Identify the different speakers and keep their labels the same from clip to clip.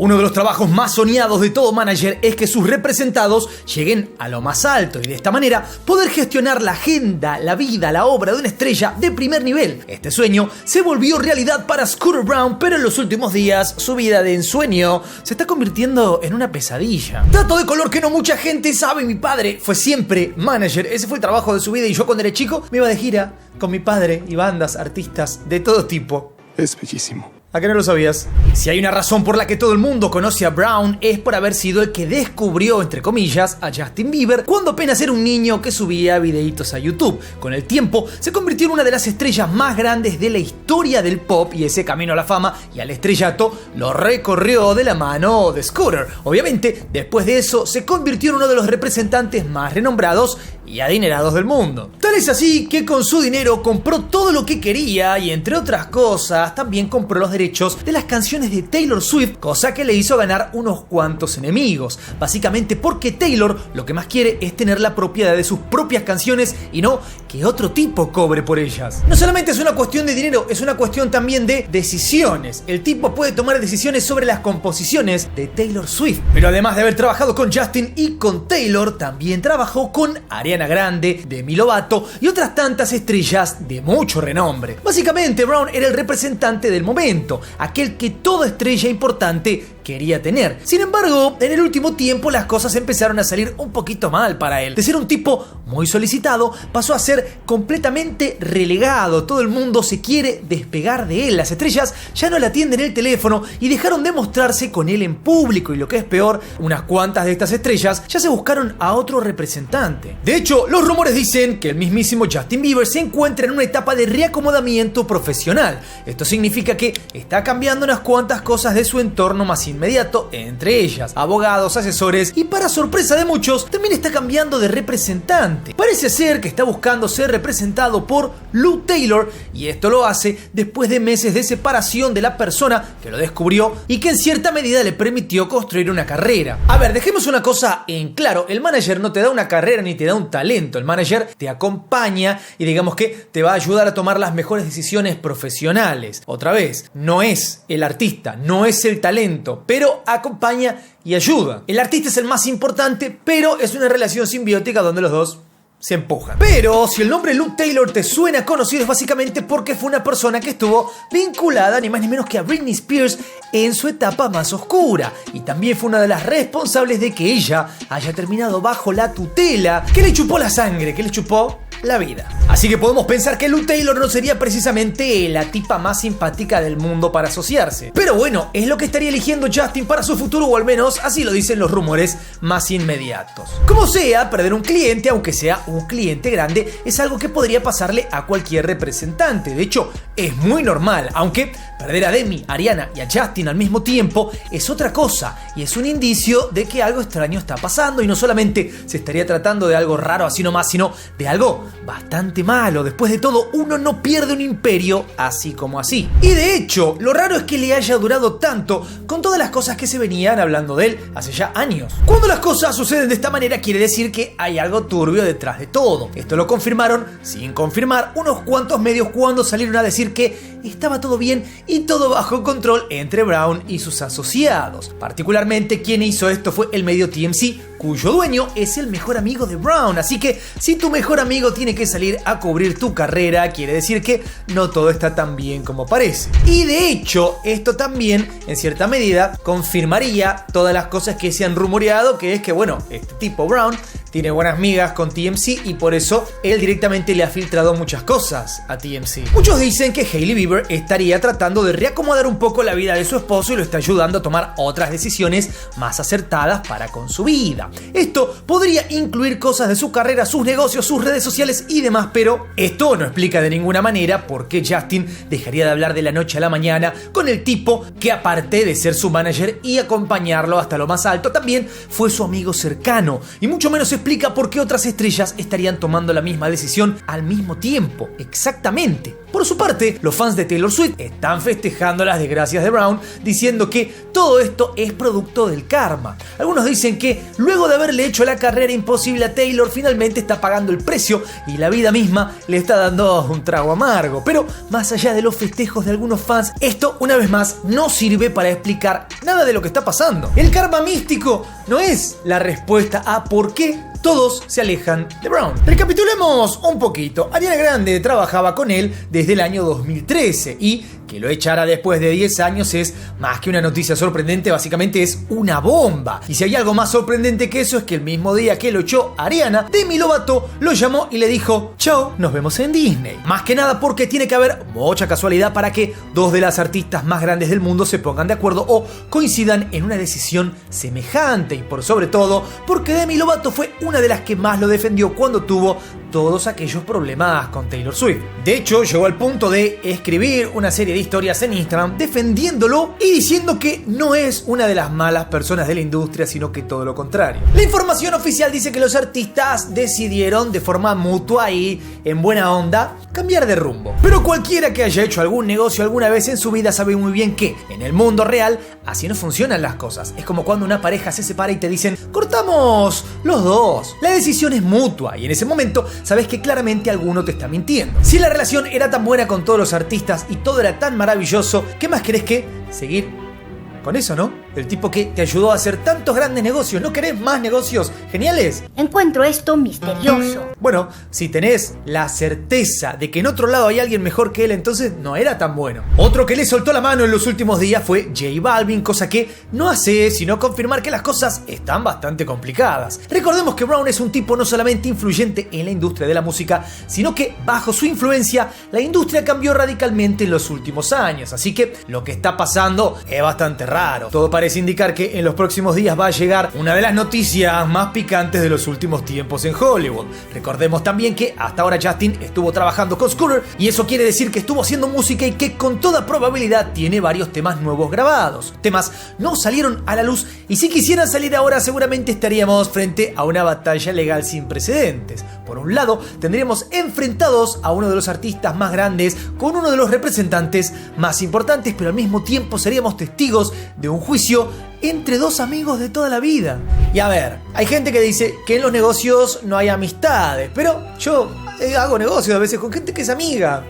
Speaker 1: Uno de los trabajos más soñados de todo manager es que sus representados lleguen a lo más alto y de esta manera poder gestionar la agenda, la vida, la obra de una estrella de primer nivel. Este sueño se volvió realidad para Scooter Braun, pero en los últimos días su vida de ensueño se está convirtiendo en una pesadilla. Dato de color que no mucha gente sabe: mi padre fue siempre manager. Ese fue el trabajo de su vida y yo cuando era chico me iba de gira con mi padre y bandas, artistas de todo tipo.
Speaker 2: Es bellísimo.
Speaker 1: ¿A qué no lo sabías? Si hay una razón por la que todo el mundo conoce a Braun es por haber sido el que descubrió, entre comillas, a Justin Bieber cuando apenas era un niño que subía videitos a YouTube. Con el tiempo se convirtió en una de las estrellas más grandes de la historia del pop y ese camino a la fama y al estrellato lo recorrió de la mano de Scooter. Obviamente, después de eso se convirtió en uno de los representantes más renombrados y adinerados del mundo. Tal es así que con su dinero compró todo lo que quería y entre otras cosas también compró los derechos de las canciones de Taylor Swift, cosa que le hizo ganar unos cuantos enemigos, básicamente porque Taylor lo que más quiere es tener la propiedad de sus propias canciones y no que otro tipo cobre por ellas. No solamente es una cuestión de dinero, es una cuestión también de decisiones. El tipo puede tomar decisiones sobre las composiciones de Taylor Swift, pero además de haber trabajado con Justin y con Taylor, también trabajó con Ariana Grande, Demi Lovato y otras tantas estrellas de mucho renombre. Básicamente Braun era el representante del momento, aquel que toda estrella importante quería tener. Sin embargo, en el último tiempo las cosas empezaron a salir un poquito mal para él. De ser un tipo muy solicitado, pasó a ser completamente relegado. Todo el mundo se quiere despegar de él. Las estrellas ya no le atienden el teléfono y dejaron de mostrarse con él en público. Y lo que es peor, unas cuantas de estas estrellas ya se buscaron a otro representante. De hecho, los rumores dicen que el mismísimo Justin Bieber se encuentra en una etapa de reacomodamiento profesional. Esto significa que está cambiando unas cuantas cosas de su entorno más inmediato, entre ellas abogados, asesores y para sorpresa de muchos también está cambiando de representante. Parece ser que está buscando ser representado por Lou Taylor y esto lo hace después de meses de separación de la persona que lo descubrió y que en cierta medida le permitió construir una carrera. A ver, dejemos una cosa en claro: el manager no te da una carrera ni te da un talento. El manager te acompaña y digamos que te va a ayudar a tomar las mejores decisiones profesionales. Otra vez, no es el artista, no es el talento, pero acompaña y ayuda. El artista es el más importante, pero es una relación simbiótica donde los dos se empujan. Pero si el nombre Lou Taylor te suena conocido es básicamente porque fue una persona que estuvo vinculada ni más ni menos que a Britney Spears en su etapa más oscura y también fue una de las responsables de que ella haya terminado bajo la tutela que le chupó la sangre, que le chupó la vida. Así que podemos pensar que Lou Taylor no sería precisamente la tipa más simpática del mundo para asociarse. Pero bueno, es lo que estaría eligiendo Justin para su futuro, o al menos así lo dicen los rumores más inmediatos. Como sea, perder un cliente, aunque sea un cliente grande, es algo que podría pasarle a cualquier representante. De hecho, es muy normal, aunque perder a Demi, Ariana y a Justin al mismo tiempo es otra cosa y es un indicio de que algo extraño está pasando y no solamente se estaría tratando de algo raro así nomás, sino de algo bastante malo. Después de todo, uno no pierde un imperio así como así. Y de hecho, lo raro es que le haya durado tanto con todas las cosas que se venían hablando de él hace ya años. Cuando las cosas suceden de esta manera quiere decir que hay algo turbio detrás de todo. Esto lo confirmaron, sin confirmar, unos cuantos medios cuando salieron a decir que estaba todo bien y todo bajo control entre Braun y sus asociados. Particularmente quien hizo esto fue el medio TMZ, cuyo dueño es el mejor amigo de Braun. Así que si tu mejor amigo tiene que salir a cubrir tu carrera, quiere decir que no todo está tan bien como parece. Y de hecho, esto también en cierta medida confirmaría todas las cosas que se han rumoreado, que es que bueno, este tipo Braun tiene buenas migas con TMZ y por eso él directamente le ha filtrado muchas cosas a TMZ. Muchos dicen que Hailey Bieber estaría tratando de reacomodar un poco la vida de su esposo y lo está ayudando a tomar otras decisiones más acertadas para con su vida. Esto podría incluir cosas de su carrera, sus negocios, sus redes sociales y demás, pero esto no explica de ninguna manera por qué Justin dejaría de hablar de la noche a la mañana con el tipo que, aparte de ser su manager y acompañarlo hasta lo más alto, también fue su amigo cercano. Y mucho menos explica por qué otras estrellas estarían tomando la misma decisión al mismo tiempo, exactamente. Por su parte, los fans de Taylor Swift están festejando las desgracias de Brown, diciendo que todo esto es producto del karma. Algunos dicen que luego de haberle hecho la carrera imposible a Taylor, finalmente está pagando el precio y la vida misma le está dando un trago amargo. Pero más allá de los festejos de algunos fans, esto una vez más no sirve para explicar nada de lo que está pasando. El karma místico no es la respuesta a por qué todos se alejan de Brown. Recapitulemos un poquito. Ariana Grande trabajaba con él desde el año 2013 y que lo echara después de 10 años es más que una noticia sorprendente, básicamente es una bomba. Y si hay algo más sorprendente que eso es que el mismo día que lo echó Ariana, Demi Lovato lo llamó y le dijo: chao, nos vemos en Disney. Más que nada porque tiene que haber mucha casualidad para que dos de las artistas más grandes del mundo se pongan de acuerdo o coincidan en una decisión semejante, y por sobre todo porque Demi Lovato fue una de las que más lo defendió cuando tuvo todos aquellos problemas con Taylor Swift. De hecho, llegó al punto de escribir una serie de historias en Instagram defendiéndolo y diciendo que no es una de las malas personas de la industria, sino que todo lo contrario. La información oficial dice que los artistas decidieron de forma mutua y en buena onda cambiar de rumbo. Pero cualquiera que haya hecho algún negocio alguna vez en su vida sabe muy bien que en el mundo real así no funcionan las cosas. Es como cuando una pareja se separa y te dicen: cortamos los dos. La decisión es mutua y en ese momento sabes que claramente alguno te está mintiendo. Si la relación era tan buena con todos los artistas y todo era tan maravilloso, ¿qué más querés que seguir con eso, no? El tipo que te ayudó a hacer tantos grandes negocios. ¿No querés más negocios geniales?
Speaker 2: Encuentro esto misterioso.
Speaker 1: Bueno, si tenés la certeza de que en otro lado hay alguien mejor que él, entonces no era tan bueno. Otro que le soltó la mano en los últimos días fue J Balvin, cosa que no hace sino confirmar que las cosas están bastante complicadas. Recordemos que Brown es un tipo no solamente influyente en la industria de la música, sino que bajo su influencia la industria cambió radicalmente en los últimos años. Así que lo que está pasando es bastante raro. Todo parece indicar que en los próximos días va a llegar una de las noticias más picantes de los últimos tiempos en Hollywood. Recordemos también que hasta ahora Justin estuvo trabajando con Scooter y eso quiere decir que estuvo haciendo música y que con toda probabilidad tiene varios temas nuevos grabados. Temas no salieron a la luz y si quisieran salir ahora seguramente estaríamos frente a una batalla legal sin precedentes. Por un lado tendríamos enfrentados a uno de los artistas más grandes con uno de los representantes más importantes, pero al mismo tiempo seríamos testigos de un juicio entre dos amigos de toda la vida. Y a ver, hay gente que dice que en los negocios no hay amistades, pero yo hago negocios a veces con gente que es amiga.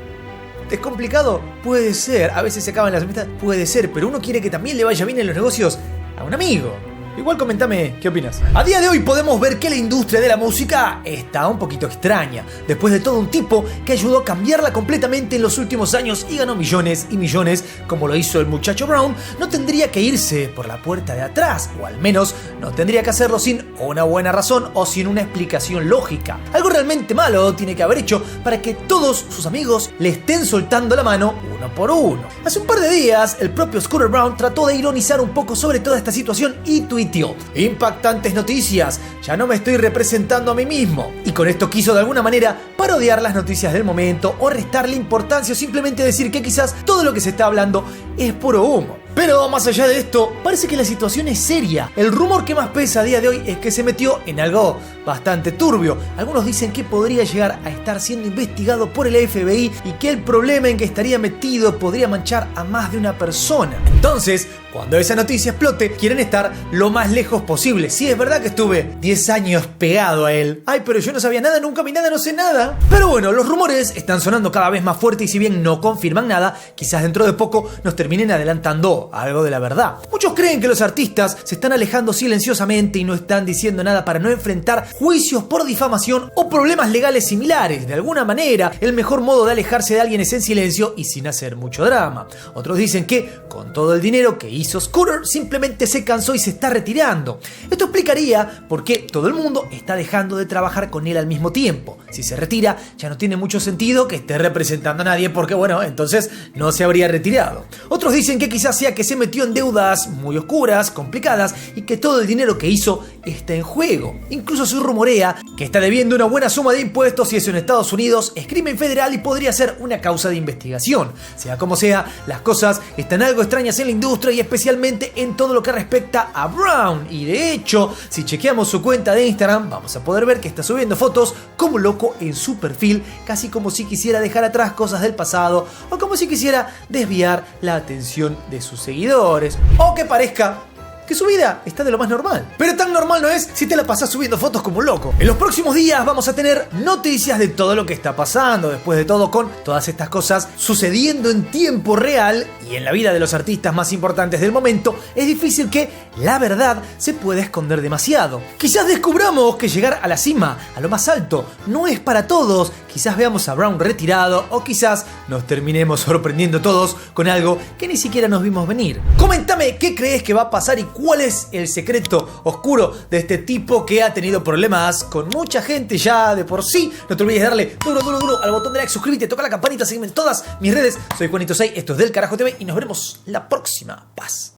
Speaker 1: ¿Es complicado? Puede ser. A veces se acaban las amistades. Puede ser, pero uno quiere que también le vaya bien en los negocios a un amigo. Igual comentame, ¿qué opinas? A día de hoy podemos ver que la industria de la música está un poquito extraña. Después de todo, un tipo que ayudó a cambiarla completamente en los últimos años y ganó millones y millones, como lo hizo el muchacho Brown, no tendría que irse por la puerta de atrás, o al menos no tendría que hacerlo sin una buena razón o sin una explicación lógica. Algo realmente malo tiene que haber hecho para que todos sus amigos le estén soltando la mano uno por uno. Hace un par de días, el propio Scooter Brown trató de ironizar un poco sobre toda esta situación y tuiteó: impactantes noticias, ya no me estoy representando a mí mismo. Y con esto quiso de alguna manera parodiar las noticias del momento o restarle importancia o simplemente decir que quizás todo lo que se está hablando es puro humo. Pero más allá de esto, parece que la situación es seria. El rumor que más pesa a día de hoy es que se metió en algo bastante turbio. Algunos dicen que podría llegar a estar siendo investigado por el FBI y que el problema en que estaría metido podría manchar a más de una persona. Entonces, cuando esa noticia explote, quieren estar lo más lejos posible. Sí, es verdad que estuve 10 años pegado a él. Ay, pero yo no sabía nada, nunca vi nada, no sé nada. Pero bueno, los rumores están sonando cada vez más fuerte y si bien no confirman nada, quizás dentro de poco nos terminen adelantando algo de la verdad. Muchos creen que los artistas se están alejando silenciosamente y no están diciendo nada para no enfrentar juicios por difamación o problemas legales similares. De alguna manera, el mejor modo de alejarse de alguien es en silencio y sin hacer mucho drama. Otros dicen que, con todo el dinero que hizo Scooter, simplemente se cansó y se está retirando. Esto explicaría por qué todo el mundo está dejando de trabajar con él al mismo tiempo. Si se retira, ya no tiene mucho sentido que esté representando a nadie porque, bueno, entonces no se habría retirado. Otros dicen que quizás sea que se metió en deudas muy oscuras, complicadas y que todo el dinero que hizo está en juego. Incluso se rumorea que está debiendo una buena suma de impuestos y eso en Estados Unidos es crimen federal y podría ser una causa de investigación. Sea como sea, las cosas están algo extrañas en la industria y especialmente en todo lo que respecta a Brown. Y de hecho, si chequeamos su cuenta de Instagram, vamos a poder ver que está subiendo fotos como loco en su perfil, casi como si quisiera dejar atrás cosas del pasado o como si quisiera desviar la atención de sus seguidores, o que parezca que su vida está de lo más normal. Pero tan normal no es si te la pasás subiendo fotos como un loco. En los próximos días vamos a tener noticias de todo lo que está pasando, después de todo con todas estas cosas sucediendo en tiempo real y en la vida de los artistas más importantes del momento, es difícil que la verdad se pueda esconder demasiado. Quizás descubramos que llegar a la cima, a lo más alto, no es para todos. Quizás veamos a Brown retirado o quizás nos terminemos sorprendiendo todos con algo que ni siquiera nos vimos venir. Coméntame qué crees que va a pasar y cuál es el secreto oscuro de este tipo que ha tenido problemas con mucha gente ya de por sí. No te olvides de darle duro al botón de like, suscríbete, toca la campanita, seguime en todas mis redes. Soy Juanito6, esto es Del Carajo TV y nos veremos la próxima. Paz.